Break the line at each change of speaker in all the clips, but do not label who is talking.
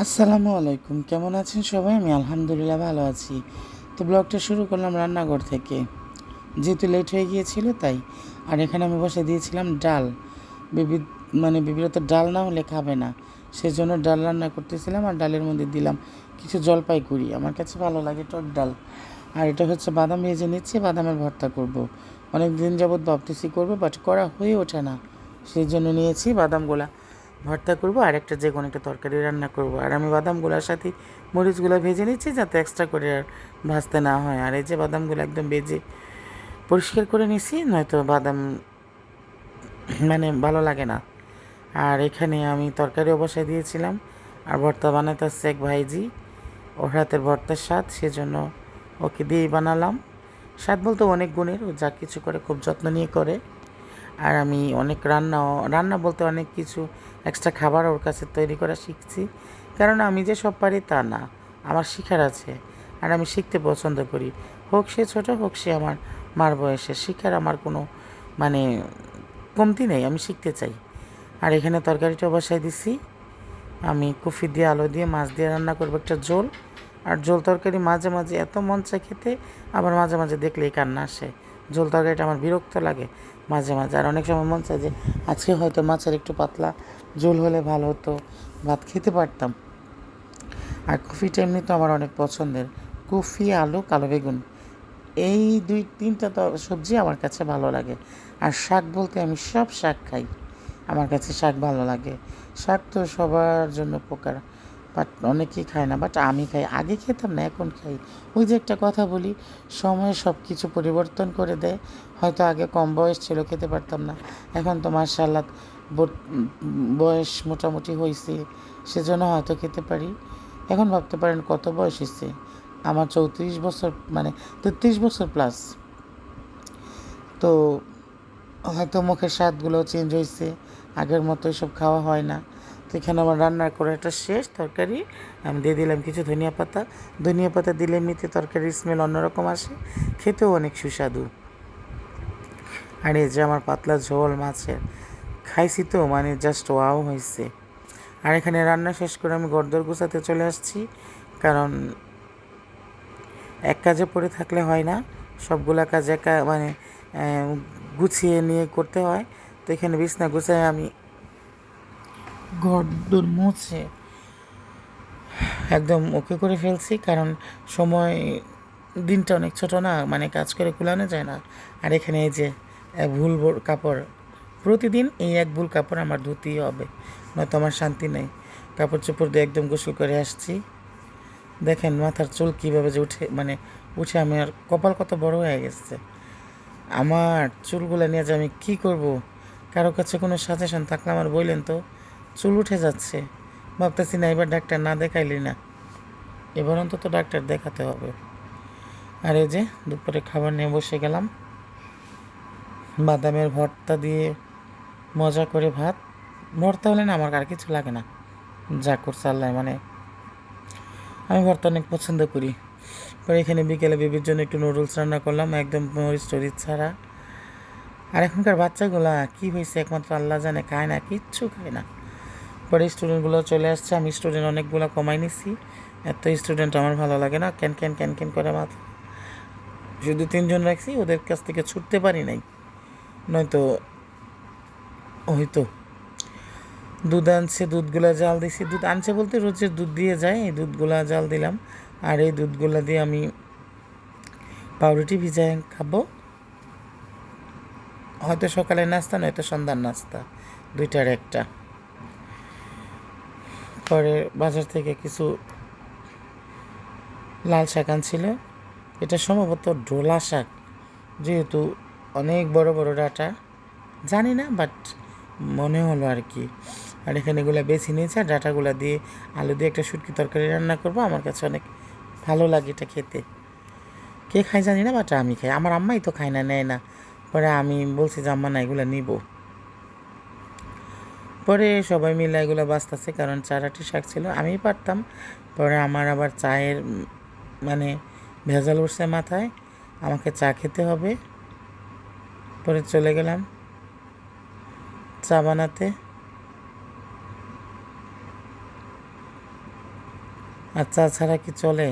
আসসালামু আলাইকুম, কেমন আছেন সবাই? আমি আলহামদুলিল্লাহ ভালো আছি। তো ব্লগটা শুরু করলাম রান্নাঘর থেকে, যেহেতু লেট হয়ে গিয়েছিল তাই। আর এখানে আমি বসে দিয়েছিলাম ডাল। বিবি বিবিরা তো ডাল না হলে খাবে না, সেজন্য ডাল রান্না করতেছিলাম। আর ডালের মধ্যে দিলাম কিছু জলপাইগুড়ি, আমার কাছে ভালো লাগে টক ডাল। আর এটা হচ্ছে বাদাম ভেজে নিচ্ছি, বাদামের ভর্তা করব। অনেক দিন যাবৎ ভাবতেছি করবো, বাট করা হয়ে ওঠে না, সেই জন্য নিয়েছি বাদামগুলা ভর্তা করব। আর একটা যে কোনো একটা তরকারি রান্না করব। আর আমি বাদামগুলোর সাথে মরিচগুলো ভেজে নিচ্ছি, যাতে এক্সট্রা করে আর ভাজতে না হয়। আর এই যে বাদামগুলো একদম ভেজে পরিষ্কার করে নিছি, নয়তো বাদাম ভালো লাগে না। আর এখানে আমি তরকারিও বসাই দিয়েছিলাম। আর ভর্তা বানাইতেছে এক ভাইজি, ওর হাতের ভর্তার স্বাদ, সেজন্য ওকে দিয়েই বানালাম। স্বাদ বলতে অনেক গুণের, ও যা কিছু করে খুব যত্ন নিয়ে করে। আর আমি অনেক রান্না বলতে অনেক কিছু এক্সট্রা খাবার ওর কাছে তৈরি করা শিখছি। কারণ আমি যে সব পারি তা না, আমার শিখার আছে। আর আমি শিখতে পছন্দ করি, হোক সে ছোটো, হোক সে আমার মার বয়সে। শিখার আমার কোনো মানে কমতি নেই, আমি শিখতে চাই। আর এখানে তরকারিটা বসাই দিছি। আমি কফি দিয়ে, আলু দিয়ে, মাছ দিয়ে রান্না করবো একটা ঝোল। আর ঝোল তরকারি মাঝে মাঝে এত মন চায় খেতে, আবার মাঝে মাঝে দেখলেই কান্না আসে। ঝোল তরকারিটা আমার বিরক্ত লাগে মাঝে মাঝে। আর অনেক সময় মন চায় যে আজকে হয়তো মাছের একটু পাতলা ঝোল হলে ভালো হতো, ভাত খেতে পারতাম। আর কফিটা এমনি তো আমার অনেক পছন্দের। কফি, আলু, কালো বেগুন, এই দুই তিনটা তো সবজি আমার কাছে ভালো লাগে। আর শাক বলতে আমি সব শাক খাই, আমার কাছে শাক ভালো লাগে। শাক তো সবার জন্য উপকার, বাট অনেকেই খায় না, বাট আমি খাই। আগে খেতাম না, এখন খাই। ওই যে একটা কথা বলি, সময় সব কিছু পরিবর্তন করে দেয়। হয়তো আগে কম বয়স ছিল, খেতে পারতাম না। এখন তো মার্শাল্লাহ বয়স মোটামুটি হয়েছে, সেজন্য হয়তো খেতে পারি। এখন ভাবতে পারেন কত বয়স হয়েছে আমার, 34 বছর, 33 বছর প্লাস। তো হয়তো মুখের স্বাদগুলো চেঞ্জ হয়েছে, আগের মতো এসব খাওয়া হয় না। তো এখানে আমার রান্না করে একটা শেষ তরকারি, আমি দিয়ে দিলাম কিছু ধনিয়া পাতা। ধনিয়া পাতা দিলে এমনিতে তরকারির স্মেল অন্যরকম আসে, খেতেও অনেক সুস্বাদু। আর এই যে আমার পাতলা ঝোল মাছের, খাইছি তো জাস্ট ওয়াও হয়েছে। আর এখানে রান্না শেষ করে আমি ঘরদোর গুছাতে চলে আসছি, কারণ এক কাজে পড়ে থাকলে হয় না, সবগুলা কাজ একা গুছিয়ে নিয়ে করতে হয়। তো এখানে বিছনা গুছায় আমি ঘরদোর মুছে একদম ওকে করে ফেলছি। কারণ সময়, দিনটা অনেক ছোট না, কাজ করে কুলানো যায় না। আর এখানে এই যে এক ভুল কাপড়, প্রতিদিন এই এক ভুল কাপড় আমার ধুতেই হবে, নয়তো আমার শান্তি নেই। কাপড় চোপড় দিয়ে একদম গোসল করে আসছি। দেখেন মাথার চুল কীভাবে যে উঠে আমার কপাল কত বড় হয়ে গেছে। আমার চুলগুলো নিয়ে যে আমি কী করব, কারো কাছে কোনো সাজেশন থাকলে আমার বললেন তো। চুল উঠে যাচ্ছে, ভাবতেছি না এবার ডাক্তার না দেখাইলি না, এবার অন্তত ডাক্তার দেখাতে হবে। আর এই যে দুপুরে খাবার নিয়ে বসে গেলাম, বাদামের ভর্তা দিয়ে মজা করে ভাত। ভর্তা হলে না আমার আর কিছু লাগে না, যা করছে আল্লাহ। আমি ভর্তা অনেক পছন্দ করি। পরে এখানে বিকেলে বেবির জন্য একটু নুডলস রান্না করলাম, একদম মরিচ টরিচ ছাড়া। আর এখনকার বাচ্চাগুলা কী হয়েছে একমাত্র আল্লাহ জানে, খায় না, কিচ্ছু খায় না। পরে স্টুডেন্টগুলো চলে আসছে, আমি স্টুডেন্ট অনেকগুলো কমাই নিছি। এত স্টুডেন্ট আমার ভালো লাগে না, ক্যান ক্যান ক্যান ক্যান করে মাথা। শুধু 3জন রাখছি, ওদের কাছ থেকে ছুটতে পারি নাই, নয়তো হয়তো। দুধ আনছে, দুধগুলা জাল দিছি। দুধ আনছে বলতে রোজের দুধ দিয়ে যায়, এই দুধগুলা জাল দিলাম। আর এই দুধগুলা দিয়ে আমি পাউরুটি ভিজায় খাবো, হয়তো সকালের নাস্তা, নয়তো সন্ধ্যার নাস্তা, দুইটার একটা। পরে বাজার থেকে কিছু লাল শাক আনছিল, এটা সম্ভবত ডোলা শাক, যেহেতু অনেক বড় বড় ডাঁটা, জানি না, বাট মনে হলো আর কি। আর এখানে এগুলো বেছে নিয়েছে, আর ডাঁটাগুলো দিয়ে আলু দিয়ে একটা শুটকি তরকারি রান্না করবো। আমার কাছে অনেক ভালো লাগে এটা খেতে। কে খায় জানি না, বাট আমি খাই। আমার আম্মাই তো খায় না, নেয় না। পরে আমি বলছি যে আম্মা না, এগুলো নিব। পরে সবাই মিলে এগুলো বাঁচতেছে, কারণ 4-8টি শাক ছিল, আমিই পারতাম। পরে আমার আবার চায়ের মানে ভেজাল উঠছে মাথায়, আমাকে চা খেতে হবে। পরে চলে গেলাম চা বানাতে। আর চা ছাড়া কি চলে?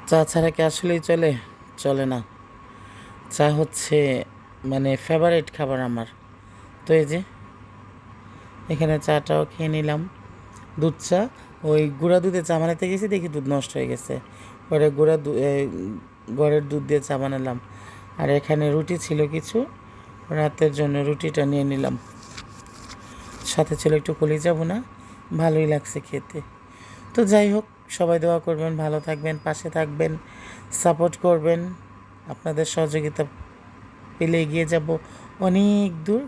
চা ছাড়া কি আসলেই চলে? চলে না। চা হচ্ছে মানে ফেভারিট খাবার আমার। তো এই যে এখানে চাটাও খেয়ে নিলাম, দুধ চা। ওই গুঁড়া দুধে চা বানাতে গেছি, দেখি দুধ নষ্ট হয়ে গেছে। পরে ঘরের দুধ দিয়ে চা বানালাম। আর এখানে রুটি ছিল কিছু, রাতের জন্য রুটিটা নিয়ে নিলাম। সাথে ছিল একটু কলিজা ভুনা, ভালোই লাগছে খেতে। তো যাই হোক, সবাই দোয়া করবেন, ভালো থাকবেন, পাশে থাকবেন, সাপোর্ট করবেন। আপনাদের সহযোগিতা পেলে এগিয়ে যাব অনেক দূর।